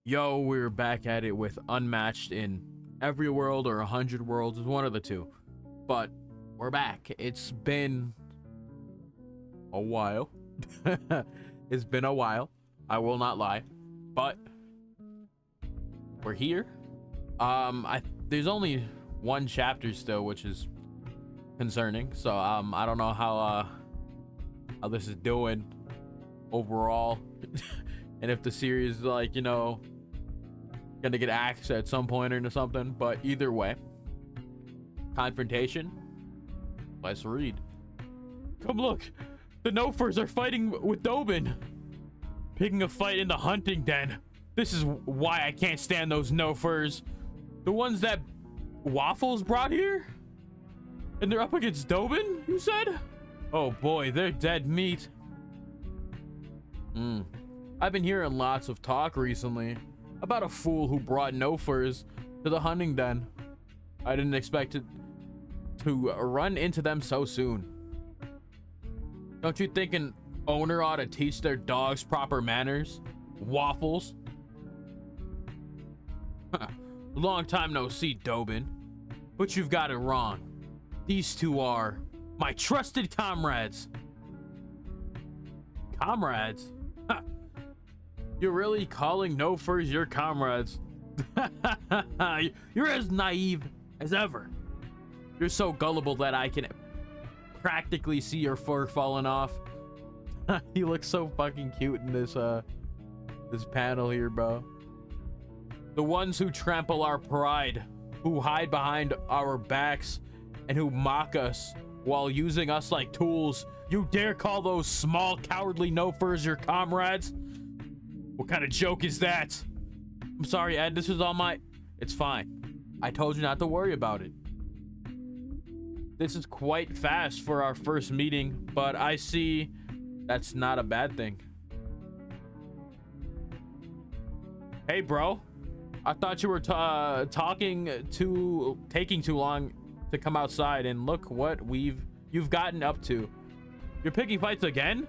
Yo, we're back at it with Unmatched in every world or 100 worlds, is one of the two. But we're back. It's been a while. It's been a while. I will not lie. But we're here. There's only one chapter still, which is concerning. So I don't know how this is doing overall. And if the series is like, gonna get axed at some point or something. But either way, confrontation, let's read. Come look, the Nofers are fighting with Dobin, picking a fight in the hunting den. This is why I can't stand those Nofers, the ones that Waffles brought here, and they're up against Dobin, you said? Oh boy, they're dead meat. I've been hearing lots of talk recently about a fool who brought Nofers to the hunting den. I didn't expect it to run into them so soon. Don't you think an owner ought to teach their dogs proper manners? Waffles. Long time no see, Dobin. But you've got it wrong. These two are my trusted comrades. Comrades? You're really calling Nofers your comrades? You're as naive as ever. You're so gullible that I can practically see your fur falling off. He looks so fucking cute in this panel here, bro. The ones who trample our pride, who hide behind our backs, and who mock us while using us like tools. You dare call those small, cowardly Nofers your comrades? What kind of joke is that? I'm sorry, Ed. This is all my... It's fine. I told you not to worry about it. This is quite fast for our first meeting, but I see that's not a bad thing. Hey, bro. I thought you were taking too long to come outside, and look what you've gotten up to. You're picking fights again?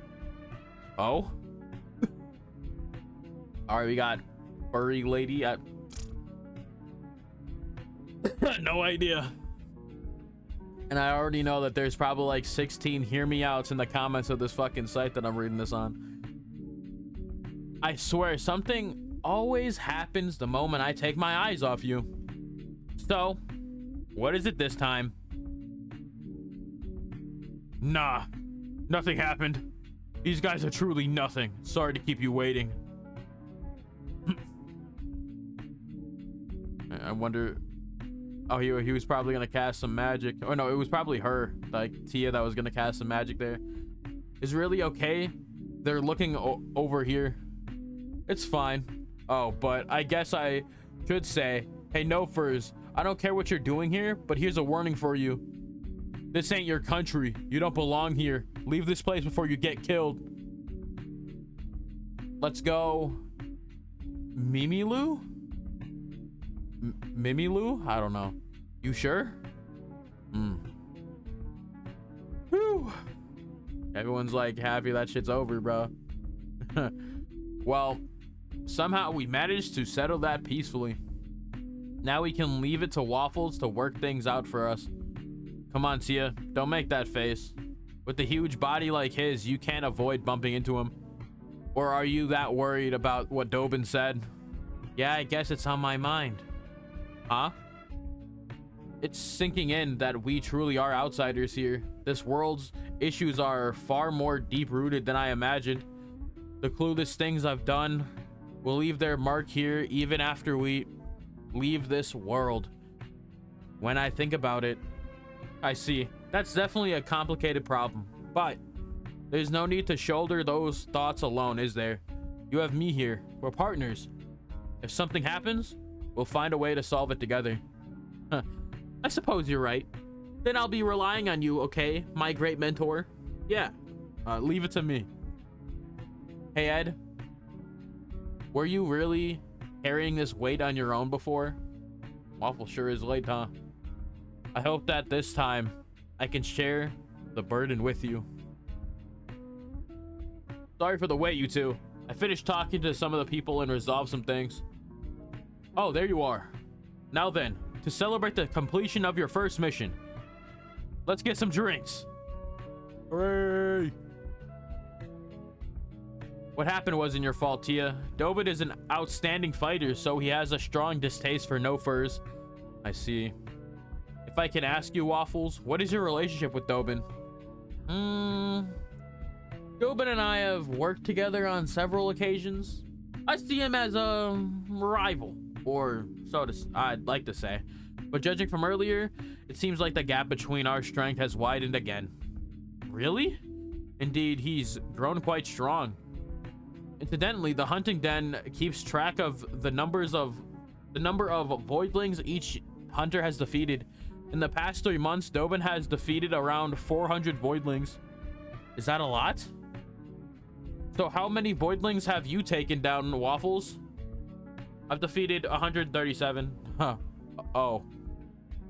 Oh. All right, we got furry lady. No idea. And I already know that there's probably like 16 hear me outs in the comments of this fucking site that I'm reading this on. I swear something always happens the moment I take my eyes off you. So, what is it this time? Nah, nothing happened. These guys are truly nothing. Sorry to keep you waiting. I wonder... Oh, he was probably gonna cast some magic. Oh no, it was probably her, like Tia, that was gonna cast some magic there. Is really okay? They're looking over here. It's fine. Oh, but I guess I should say, hey Nofers, I don't care what you're doing here, but here's a warning for you. This ain't your country. You don't belong here. Leave this place before you get killed. Let's go. Mimilu? Mimilu? I don't know. You sure? Whew. Everyone's like happy that shit's over, bro. Well, somehow we managed to settle that peacefully. Now we can leave it to Waffles to work things out for us. Come on, Tia. Don't make that face. With a huge body like his, you can't avoid bumping into him. Or are you that worried about what Dobin said? Yeah, I guess it's on my mind. Huh? It's sinking in that we truly are outsiders here. This world's issues are far more deep-rooted than I imagined. The clueless things I've done will leave their mark here even after we leave this world. When I think about it, I see. That's definitely a complicated problem. But there's no need to shoulder those thoughts alone, is there? You have me here. We're partners. If something happens, we'll find a way to solve it together. Huh. I suppose you're right. Then I'll be relying on you, okay, my great mentor? Yeah, leave it to me. Hey, Ed. Were you really carrying this weight on your own before? Waffle sure is late, huh? I hope that this time I can share the burden with you. Sorry for the wait, you two. I finished talking to some of the people and resolved some things. Oh, there you are. Now then, to celebrate the completion of your first mission, let's get some drinks. Hooray! What happened wasn't your fault, Tia. Dobin is an outstanding fighter, so he has a strong distaste for no furs. I see. If I can ask you, Waffles, what is your relationship with Dobin? Dobin and I have worked together on several occasions. I see him as a rival, or so I'd like to say. But judging from earlier, it seems like the gap between our strength has widened again. Really? Indeed, he's grown quite strong. Incidentally, the hunting den keeps track of the number of voidlings each hunter has defeated. In the past 3 months, Dobin has defeated around 400 voidlings. Is that a lot? So how many voidlings have you taken down, Waffles? I've defeated 137. Huh. Oh.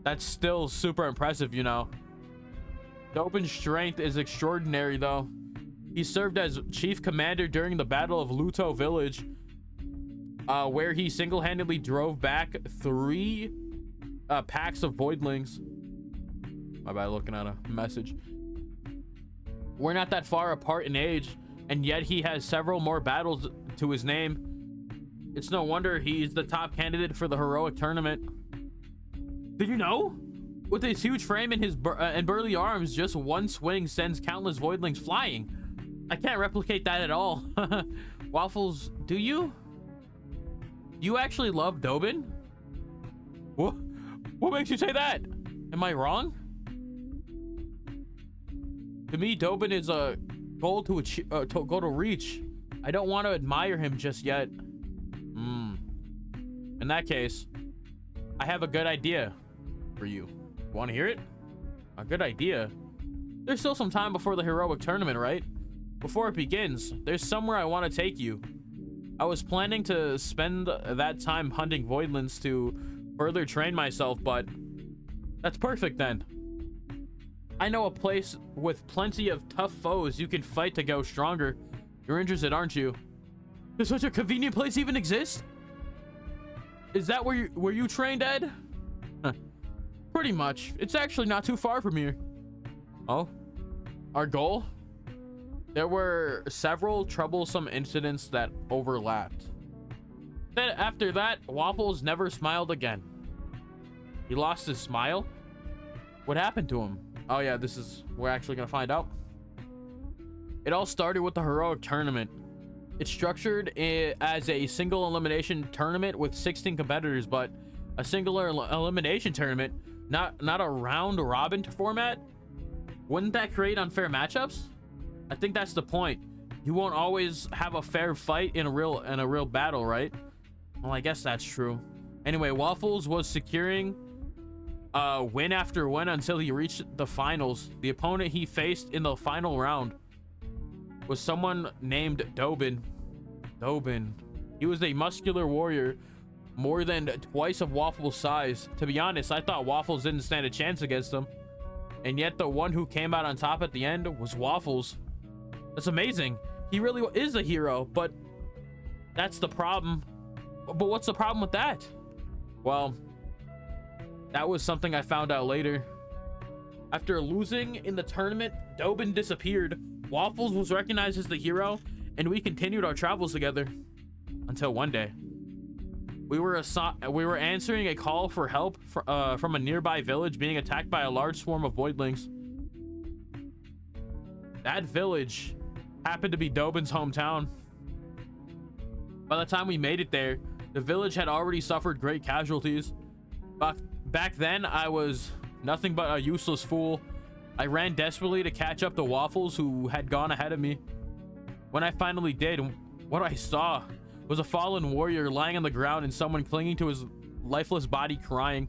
That's still super impressive, you know. Dobin's strength is extraordinary, though. He served as chief commander during the Battle of Luto Village, where he single-handedly drove back 3 packs of voidlings. My bad, looking at a message. We're not that far apart in age, and yet he has several more battles to his name. It's no wonder he's the top candidate for the heroic tournament. Did you know? With his huge frame and his and burly arms, just one swing sends countless voidlings flying. I can't replicate that at all. Waffles, do you? Do you actually love Dobin? What makes you say that? Am I wrong? To me, Dobin is a goal to reach. I don't want to admire him just yet. In that case, I have a good idea for you. Want to hear it? A good idea? There's still some time before the heroic tournament, right? Before it begins, there's somewhere I want to take you. I was planning to spend that time hunting voidlands to further train myself, but that's perfect then. I know a place with plenty of tough foes you can fight to go stronger. You're interested, aren't you? Does such a convenient place even exist? Is that where you trained, Ed? Pretty much. It's actually not too far from here. Oh? Our goal? There were several troublesome incidents that overlapped. Then after that, Waffles never smiled again. He lost his smile? What happened to him? Oh yeah, we're actually gonna find out. It all started with the heroic tournament. It's structured as a single elimination tournament with 16 competitors, but a singular elimination tournament, not a round robin format. Wouldn't that create unfair matchups? I think that's the point. You won't always have a fair fight in a real battle, right? Well, I guess that's true. Anyway, Waffles was securing win after win until he reached the finals. The opponent he faced in the final round was someone named Dobin. He was a muscular warrior, more than twice of Waffles' size. To be honest, I thought Waffles didn't stand a chance against him. And yet the one who came out on top at the end was Waffles. That's amazing. He really is a hero, but that's the problem. But what's the problem with that? Well, that was something I found out later. After losing in the tournament, Dobin disappeared. Waffles was recognized as the hero, and we continued our travels together. Until one day, we were answering a call for help from a nearby village being attacked by a large swarm of voidlings. That village happened to be Dobin's hometown. By the time we made it there, the village had already suffered great casualties. Back then, I was nothing but a useless fool. I ran desperately to catch up to Waffles, who had gone ahead of me. When I finally did, what I saw was a fallen warrior lying on the ground and someone clinging to his lifeless body crying.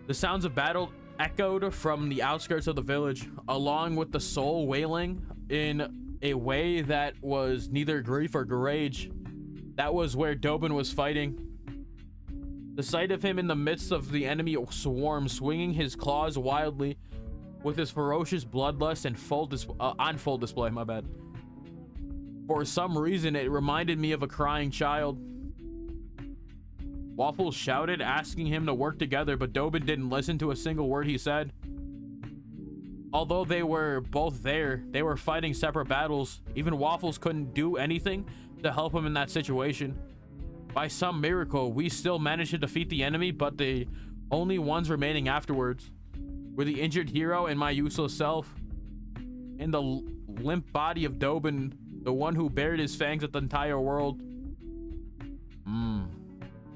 The sounds of battle echoed from the outskirts of the village, along with the soul wailing in a way that was neither grief or rage. That was where Dobin was fighting. The sight of him in the midst of the enemy swarm, swinging his claws wildly, with his ferocious bloodlust and on full display, my bad. For some reason, it reminded me of a crying child. Waffles shouted, asking him to work together, but Dobin didn't listen to a single word he said. Although they were both there, they were fighting separate battles. Even Waffles couldn't do anything to help him in that situation. By some miracle, we still managed to defeat the enemy, but the only ones remaining afterwards were the injured hero and my useless self. In the limp body of Dobin, the one who bared his fangs at the entire world.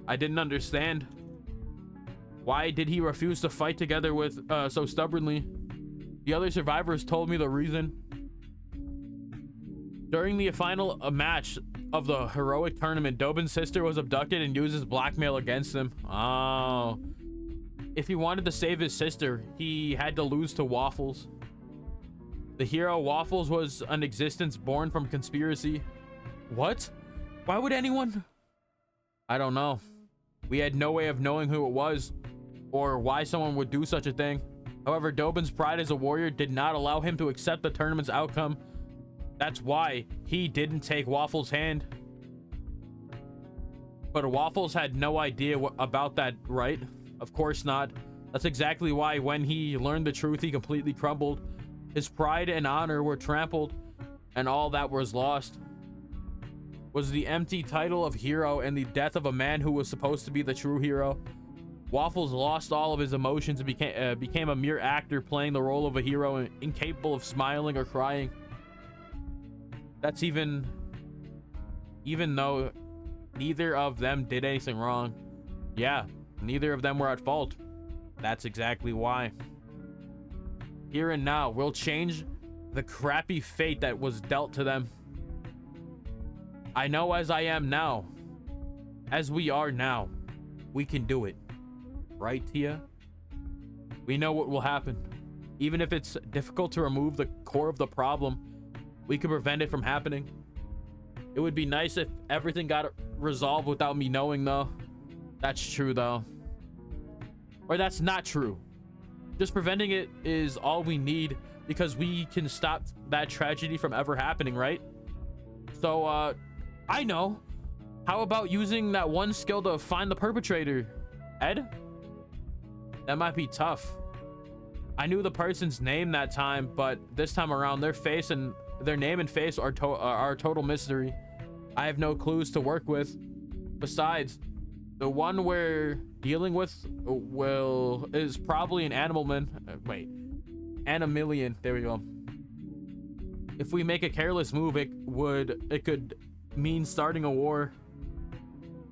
I didn't understand. Why did he refuse to fight together with so stubbornly? The other survivors told me the reason. During the final match of the heroic tournament, Dobin's sister was abducted and used as blackmail against him. Oh. If he wanted to save his sister, he had to lose to Waffles. The hero Waffles was an existence born from conspiracy. What? Why would anyone? I don't know. We had no way of knowing who it was or why someone would do such a thing. However, Dobin's pride as a warrior did not allow him to accept the tournament's outcome. That's why he didn't take Waffles' hand. But Waffles had no idea about that, right? Of course not. That's exactly why when he learned the truth, he completely crumbled. His pride and honor were trampled, and all that was lost was the empty title of hero and the death of a man who was supposed to be the true hero. Waffles lost all of his emotions and became a mere actor playing the role of a hero, incapable of smiling or crying. That's even though neither of them did anything wrong. Yeah, neither of them were at fault. That's exactly why. Here and now, we'll change the crappy fate that was dealt to them. I know as I am now, as we are now, we can do it. Right, Tia? We know what will happen. Even if it's difficult to remove the core of the problem, we can prevent it from happening. It would be nice if everything got resolved without me knowing, though. That's true, though. Or that's not true. Just preventing it is all we need, because we can stop that tragedy from ever happening, right? So, I know. How about using that one skill to find the perpetrator? Ed? That might be tough. I knew the person's name that time, but this time around, their name and face are a total mystery. I have no clues to work with. Besides, the one we're dealing with is probably an animalman. Animalian. There we go. If we make a careless move, it could mean starting a war.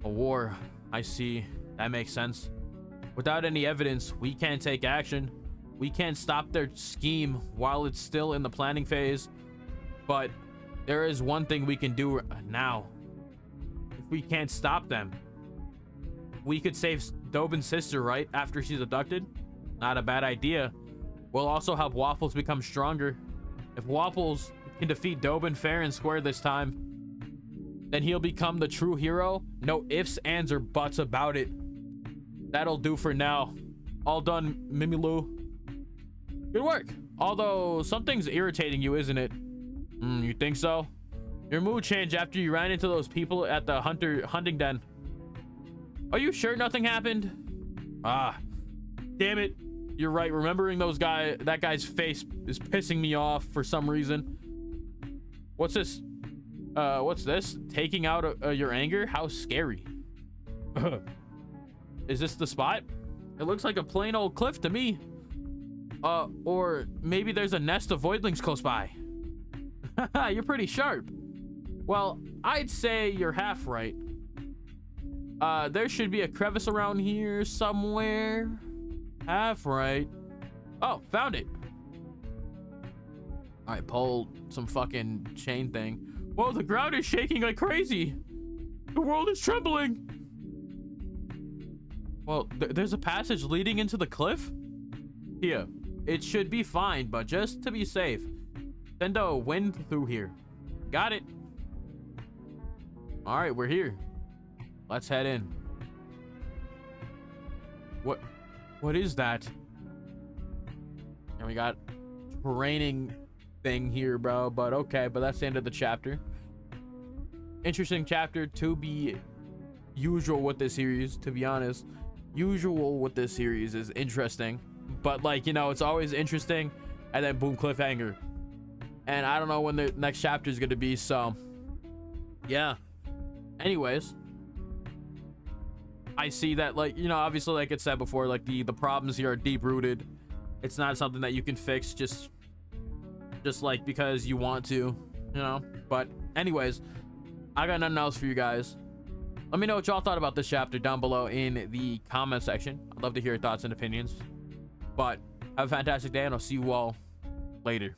A war. I see. That makes sense. Without any evidence, we can't take action. We can't stop their scheme while it's still in the planning phase. But there is one thing we can do now. If we can't stop them, we could save Dobin's sister, right? After she's abducted? Not a bad idea. We'll also help Waffles become stronger. If Waffles can defeat Dobin fair and square this time, then he'll become the true hero. No ifs, ands, or buts about it. That'll do for now. All done, Mimilu. Good work. Although something's irritating you, isn't it? You think so? Your mood changed after you ran into those people at the hunting den. Are you sure nothing happened? Ah, damn it. You're right. Remembering that guy's face is pissing me off for some reason. What's this? What's this? Taking out your anger? How scary. Is this the spot? It looks like a plain old cliff to me. Or maybe there's a nest of voidlings close by. You're pretty sharp. Well, I'd say you're half right. There should be a crevice around here somewhere. Half right. Oh, found it. All right, pull some fucking chain thing. Whoa, the ground is shaking like crazy. The world is trembling. Well, there's a passage leading into the cliff? Here, it should be fine, but just to be safe, send a wind through here. Got it. All right, we're here. Let's head in. What is that? And we got training thing here, bro, but okay, but that's the end of the chapter. Interesting chapter to be usual with this series, to be honest. Usual with this series is interesting, but like, you know, it's always interesting and then boom, cliffhanger. And I don't know when the next chapter is going to be, so yeah. Anyways, I see that, like, you know, obviously, like it said before, like the problems here are deep rooted. It's not something that you can fix just like because you want to, you know. But anyways, I got nothing else for you guys. Let me know what y'all thought about this chapter down below in the comment section. I'd love to hear your thoughts and opinions. But have a fantastic day, and I'll see you all later.